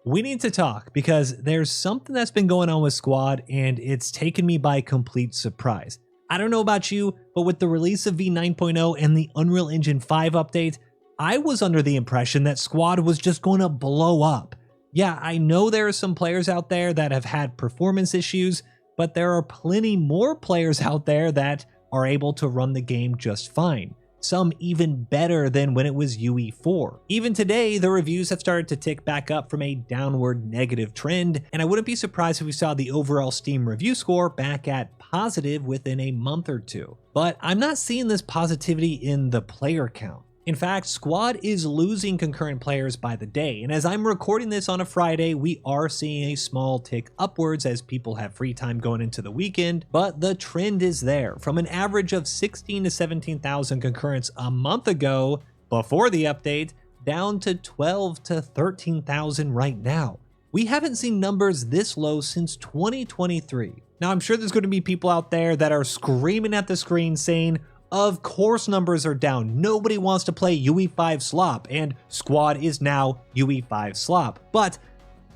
we need to talk because there's something that's been going on with Squad and it's taken me by complete surprise. I don't know about you, but with the release of V9.0 and the Unreal Engine 5 update, I was under the impression that Squad was just going to blow up. Yeah, I know there are some players out there that have had performance issues, but there are plenty more players out there that are able to run the game just fine. Some even better than when it was UE4. Even today, the reviews have started to tick back up from a downward negative trend, and I wouldn't be surprised if we saw the overall Steam review score back at positive within a month or two. But I'm not seeing this positivity in the player count. In fact, Squad is losing concurrent players by the day, and as I'm recording this on a Friday, we are seeing a small tick upwards as people have free time going into the weekend, but the trend is there. From an average of 16 to 17,000 concurrents a month ago, before the update, down to 12 to 13,000 right now. We haven't seen numbers this low since 2023. Now, I'm sure there's going to be people out there that are screaming at the screen saying, of course numbers are down. Nobody wants to play UE5 slop, and Squad is now UE5 slop. But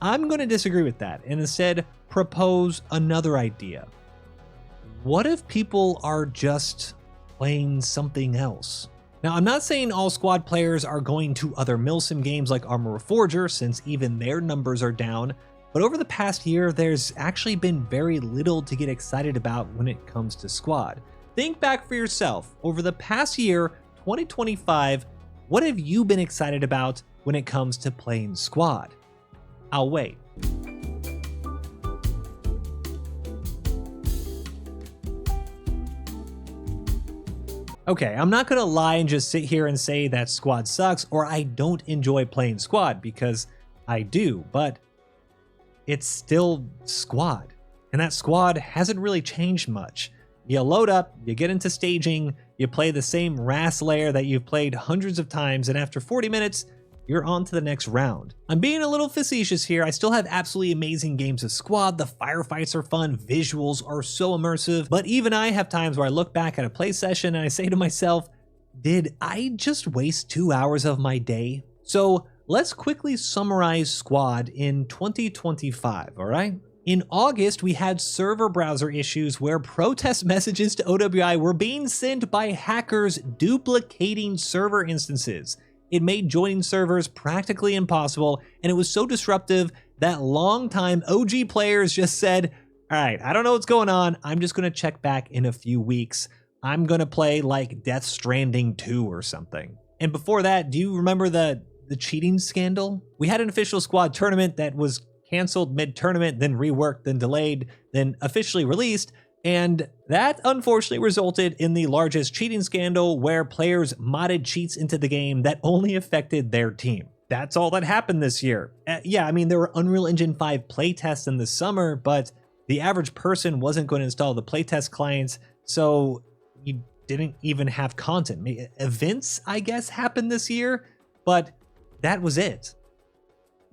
I'm going to disagree with that and instead propose another idea. What if people are just playing something else? Now, I'm not saying all Squad players are going to other milsim games like Armor Reforger, since even their numbers are down, but over the past year, there's actually been very little to get excited about when it comes to Squad. Think back for yourself. Over the past year, 2025, what have you been excited about when it comes to playing Squad? I'll wait. Okay, I'm not gonna lie and just sit here and say that Squad sucks or I don't enjoy playing Squad, because I do, but it's still Squad. And that Squad hasn't really changed much. You load up, you get into staging, you play the same RAS layer that you've played hundreds of times, and after 40 minutes, you're on to the next round. I'm being a little facetious here. I still have absolutely amazing games of Squad. The firefights are fun, visuals are so immersive, but even I have times where I look back at a play session and I say to myself, did I just waste 2 hours of my day? So let's quickly summarize Squad in 2025, all right? In August, we had server browser issues where protest messages to OWI were being sent by hackers duplicating server instances. It made joining servers practically impossible, and it was so disruptive that longtime OG players just said, all right, I don't know what's going on, I'm just going to check back in a few weeks. I'm going to play like Death Stranding 2 or something. And before that, do you remember the cheating scandal? We had an official Squad tournament that was canceled mid-tournament, then reworked, then delayed, then officially released, and that unfortunately resulted in the largest cheating scandal where players modded cheats into the game that only affected their team. That's all that happened this year. Yeah, I mean, there were Unreal Engine 5 playtests in the summer, but the average person wasn't going to install the playtest clients, so you didn't even have content. Events, I guess, happened this year, but that was it.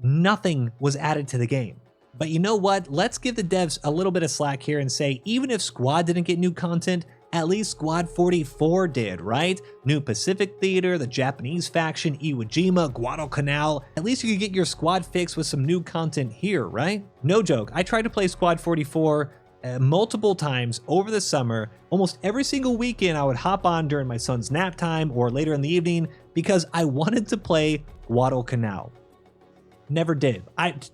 Nothing was added to the game. But you know what? Let's give the devs a little bit of slack here and say, even if Squad didn't get new content, at least Squad 44 did, right? New Pacific Theater, the Japanese faction, Iwo Jima, Guadalcanal. At least you could get your Squad fix with some new content here, right? No joke, I tried to play Squad 44 multiple times over the summer. Almost every single weekend I would hop on during my son's nap time or later in the evening because I wanted to play Guadalcanal. Never did.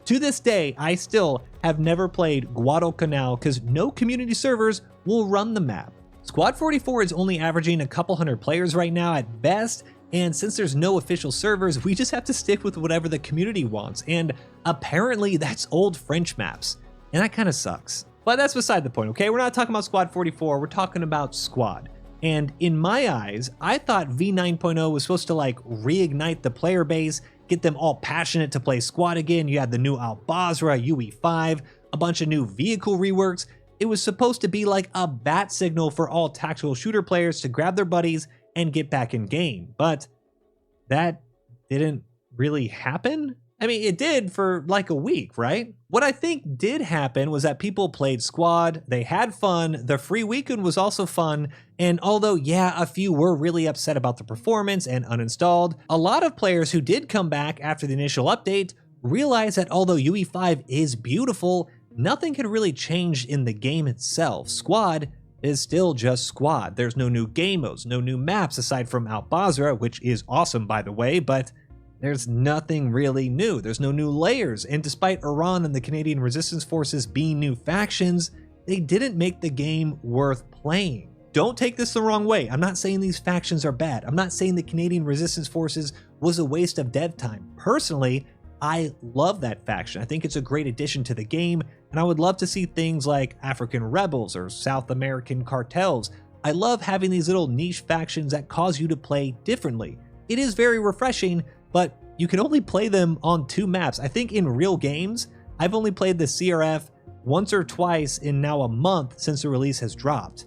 To this day, I still have never played Guadalcanal because no community servers will run the map. Squad 44 is only averaging a couple hundred players right now at best, and since there's no official servers, we just have to stick with whatever the community wants, and apparently that's old French maps, and that kind of sucks. But that's beside the point, okay? We're not talking about Squad 44, we're talking about Squad. And in my eyes, I thought V9.0 was supposed to like reignite the player base, get them all passionate to play Squad again. You had the new Al-Basra, UE5, a bunch of new vehicle reworks. It was supposed to be like a bat signal for all tactical shooter players to grab their buddies and get back in game. But that didn't really happen. I mean, it did for like a week, right? What I think did happen was that people played Squad, they had fun, the free weekend was also fun, and although, yeah, a few were really upset about the performance and uninstalled, a lot of players who did come back after the initial update realize that although UE5 is beautiful, nothing can really change in the game itself. Squad is still just Squad. There's no new game modes, no new maps aside from Al Basra, which is awesome by the way, but there's nothing really new. There's no new layers, and despite Iran and the Canadian Resistance Forces being new factions, they didn't make the game worth playing. Don't take this the wrong way. I'm not saying these factions are bad. I'm not saying the Canadian Resistance Forces was a waste of dev time. Personally, I love that faction. I think it's a great addition to the game, and I would love to see things like African Rebels or South American Cartels. I love having these little niche factions that cause you to play differently. It is very refreshing, but you can only play them on 2 maps. I think in real games, I've only played the CRF once or twice in now a month since the release has dropped.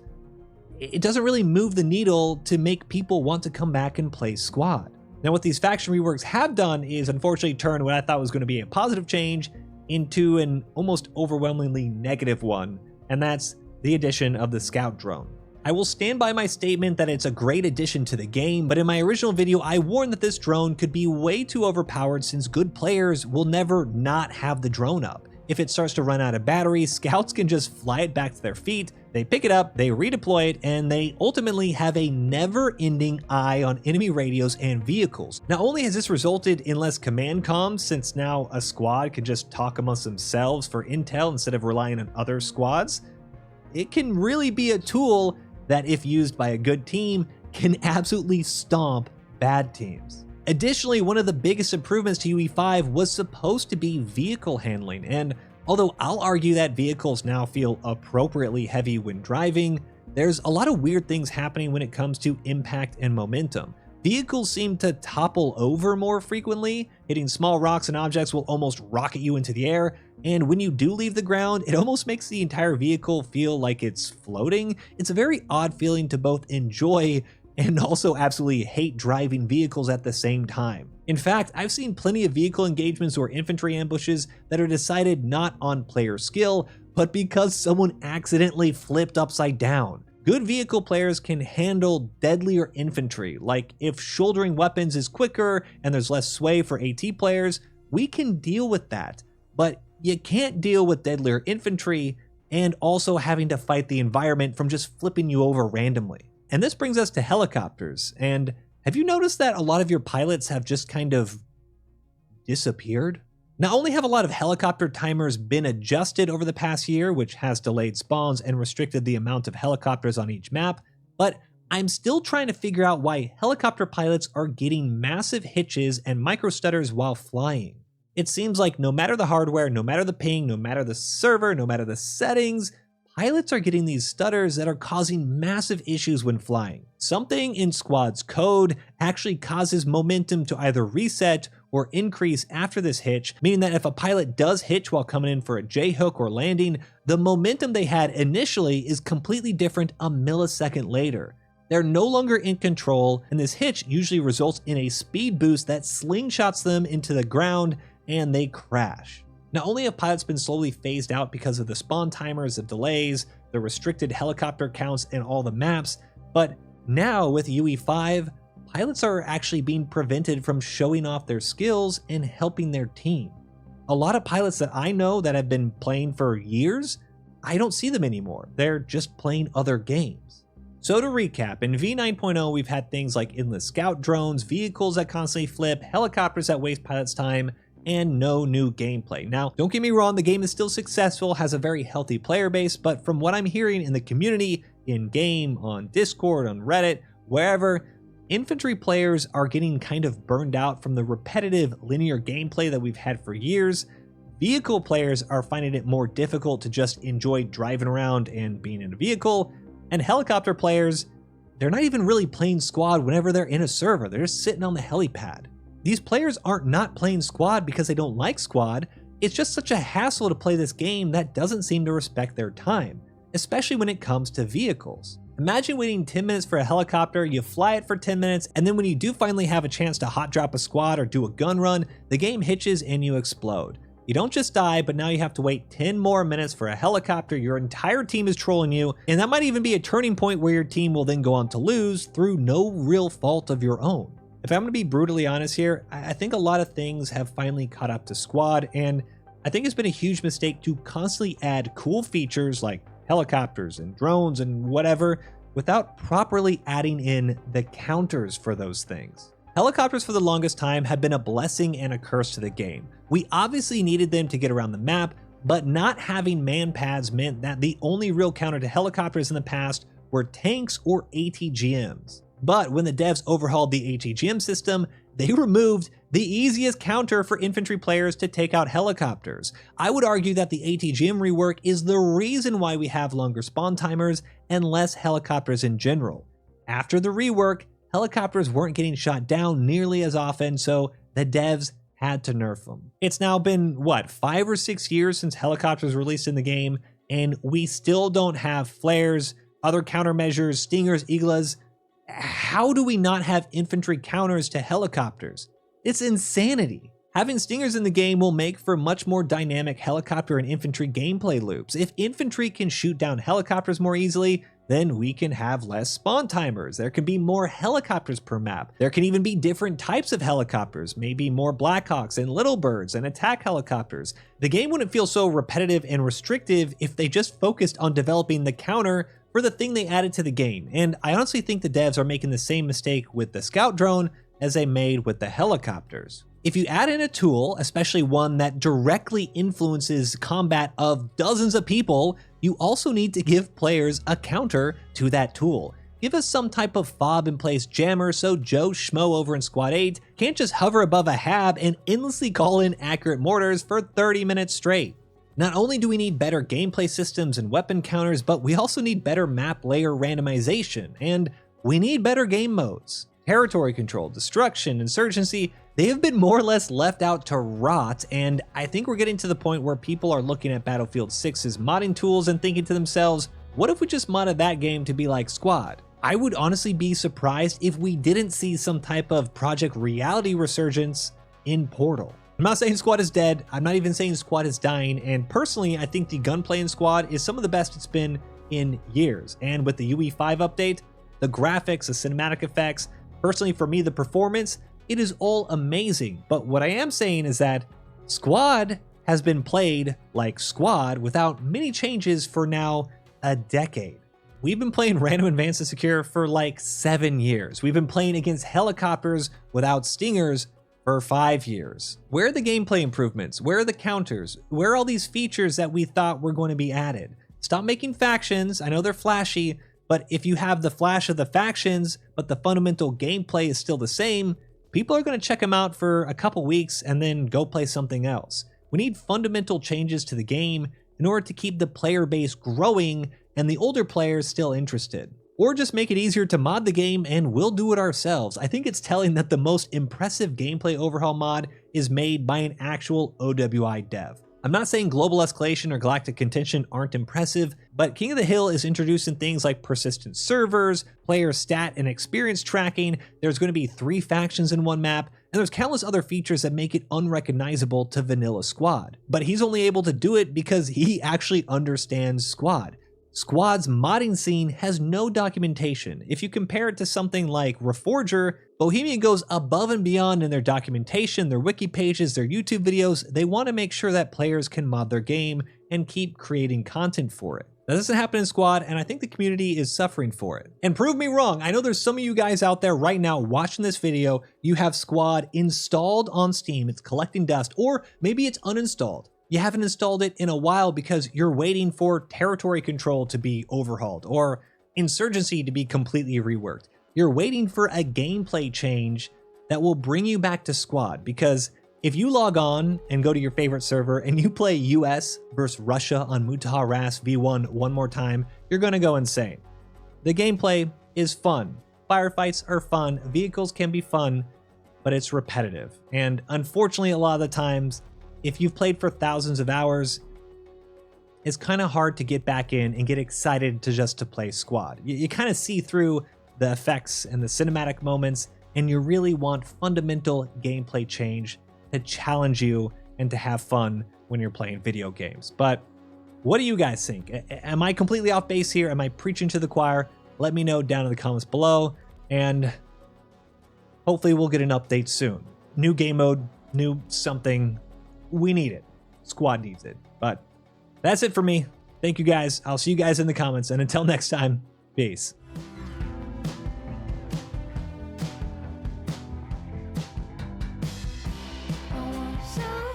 It doesn't really move the needle to make people want to come back and play Squad. Now what these faction reworks have done is unfortunately turn what I thought was going to be a positive change into an almost overwhelmingly negative one, and that's the addition of the Scout drone. I will stand by my statement that it's a great addition to the game, but in my original video I warned that this drone could be way too overpowered since good players will never not have the drone up. If it starts to run out of battery, scouts can just fly it back to their feet, they pick it up, they redeploy it, and they ultimately have a never-ending eye on enemy radios and vehicles. Not only has this resulted in less command comms, since now a squad can just talk amongst themselves for intel instead of relying on other squads, it can really be a tool that, if used by a good team, can absolutely stomp bad teams. Additionally, one of the biggest improvements to UE5 was supposed to be vehicle handling, and although I'll argue that vehicles now feel appropriately heavy when driving, there's a lot of weird things happening when it comes to impact and momentum. Vehicles seem to topple over more frequently, hitting small rocks and objects will almost rocket you into the air, and when you do leave the ground, it almost makes the entire vehicle feel like it's floating. It's a very odd feeling to both enjoy and also absolutely hate driving vehicles at the same time. In fact, I've seen plenty of vehicle engagements or infantry ambushes that are decided not on player skill, but because someone accidentally flipped upside down. Good vehicle players can handle deadlier infantry, like if shouldering weapons is quicker and there's less sway for AT players, we can deal with that. But you can't deal with deadlier infantry and also having to fight the environment from just flipping you over randomly. And this brings us to helicopters, and have you noticed that a lot of your pilots have just kind of disappeared? Not only have a lot of helicopter timers been adjusted over the past year, which has delayed spawns and restricted the amount of helicopters on each map, but I'm still trying to figure out why helicopter pilots are getting massive hitches and micro stutters while flying. It seems like no matter the hardware, no matter the ping, no matter the server, no matter the settings, pilots are getting these stutters that are causing massive issues when flying. Something in Squad's code actually causes momentum to either reset or increase after this hitch, meaning that if a pilot does hitch while coming in for a J-hook or landing, the momentum they had initially is completely different a millisecond later. They're no longer in control, and this hitch usually results in a speed boost that slingshots them into the ground and they crash. Not only have pilots been slowly phased out because of the spawn timers, the delays, the restricted helicopter counts, and all the maps, but now with UE5, pilots are actually being prevented from showing off their skills and helping their team. A lot of pilots that I know that have been playing for years, I don't see them anymore. They're just playing other games. So to recap, in V9.0 we've had things like endless scout drones, vehicles that constantly flip, helicopters that waste pilots' time, and no new gameplay. Now, don't get me wrong, the game is still successful, has a very healthy player base, but from what I'm hearing in the community, in-game, on Discord, on Reddit, wherever, infantry players are getting kind of burned out from the repetitive linear gameplay that we've had for years. Vehicle players are finding it more difficult to just enjoy driving around and being in a vehicle, and helicopter players, they're not even really playing Squad whenever they're in a server, they're just sitting on the helipad. These players aren't not playing Squad because they don't like Squad, it's just such a hassle to play this game that doesn't seem to respect their time, especially when it comes to vehicles. Imagine waiting 10 minutes for a helicopter, you fly it for 10 minutes, and then when you do finally have a chance to hot drop a squad or do a gun run, the game hitches and you explode. You don't just die, but now you have to wait 10 more minutes for a helicopter, your entire team is trolling you, and that might even be a turning point where your team will then go on to lose through no real fault of your own. If I'm going to be brutally honest here, I think a lot of things have finally caught up to Squad, and I think it's been a huge mistake to constantly add cool features like helicopters and drones and whatever without properly adding in the counters for those things. Helicopters for the longest time have been a blessing and a curse to the game. We obviously needed them to get around the map, but not having man pads meant that the only real counter to helicopters in the past were tanks or ATGMs. But when the devs overhauled the ATGM system, they removed the easiest counter for infantry players to take out helicopters. I would argue that the ATGM rework is the reason why we have longer spawn timers and less helicopters in general. After the rework, helicopters weren't getting shot down nearly as often, so the devs had to nerf them. It's now been, what, 5 or 6 years since helicopters released in the game, and we still don't have flares, other countermeasures, stingers, iglas. How do we not have infantry counters to helicopters? It's insanity. Having stingers in the game will make for much more dynamic helicopter and infantry gameplay loops. If infantry can shoot down helicopters more easily, then we can have less spawn timers. There can be more helicopters per map. There can even be different types of helicopters, maybe more Blackhawks and Little Birds and attack helicopters. The game wouldn't feel so repetitive and restrictive if they just focused on developing the counter for the thing they added to the game. And I honestly think the devs are making the same mistake with the scout drone as they made with the helicopters. If you add in a tool, especially one that directly influences combat of dozens of people, you also need to give players a counter to that tool. Give us some type of fob in place jammer so Joe Schmo over in Squad 8 can't just hover above a hab and endlessly call in accurate mortars for 30 minutes straight. Not only do we need better gameplay systems and weapon counters, but we also need better map layer randomization, and we need better game modes. Territory control, destruction, insurgency, they have been more or less left out to rot, and I think we're getting to the point where people are looking at Battlefield 6's modding tools and thinking to themselves, what if we just modded that game to be like Squad? I would honestly be surprised if we didn't see some type of Project Reality resurgence in Portal. I'm not saying Squad is dead, I'm not even saying Squad is dying, and personally I think the gunplay in Squad is some of the best it's been in years, and with the UE5 update, the graphics, the cinematic effects, personally for me the performance, it is all amazing. But what I am saying is that Squad has been played like Squad without many changes for now a decade. We've been playing Random Advanced and Secure for like 7 years. We've been playing against helicopters without stingers for 5 years. Where are the gameplay improvements? Where are the counters? Where are all these features that we thought were going to be added? Stop making factions. I know they're flashy, but if you have the flash of the factions, but the fundamental gameplay is still the same, people are going to check them out for a couple weeks and then go play something else. We need fundamental changes to the game in order to keep the player base growing and the older players still interested. Or just make it easier to mod the game and we'll do it ourselves. I think it's telling that the most impressive gameplay overhaul mod is made by an actual OWI dev. I'm not saying Global Escalation or Galactic Contention aren't impressive, but King of the Hill is introducing things like persistent servers, player stat and experience tracking, there's going to be 3 factions in one map, and there's countless other features that make it unrecognizable to vanilla Squad. But he's only able to do it because he actually understands Squad. Squad's modding scene has no documentation. If you compare it to something like Reforger, Bohemian goes above and beyond in their documentation, their wiki pages, their YouTube videos. They want to make sure that players can mod their game and keep creating content for it. That doesn't happen in Squad, and I think the community is suffering for it. And prove me wrong, I know there's some of you guys out there right now watching this video, you have Squad installed on Steam, it's collecting dust, or maybe it's uninstalled. You haven't installed it in a while because you're waiting for territory control to be overhauled or insurgency to be completely reworked. You're waiting for a gameplay change that will bring you back to Squad, because if you log on and go to your favorite server and you play US versus Russia on Mutaha Ras V1 one more time, you're gonna go insane. The gameplay is fun. Firefights are fun. Vehicles can be fun, but it's repetitive. And unfortunately, a lot of the times, if you've played for thousands of hours, it's kind of hard to get back in and get excited to play Squad. You kind of see through the effects and the cinematic moments, and you really want fundamental gameplay change to challenge you and to have fun when you're playing video games. But what do you guys think? Am I completely off base here? Am I preaching to the choir? Let me know down in the comments below. And Hopefully we'll get an update soon. New game mode, new something. We need it. Squad needs it. But that's it for me. Thank you guys. I'll see you guys in the comments. And until next time, peace. So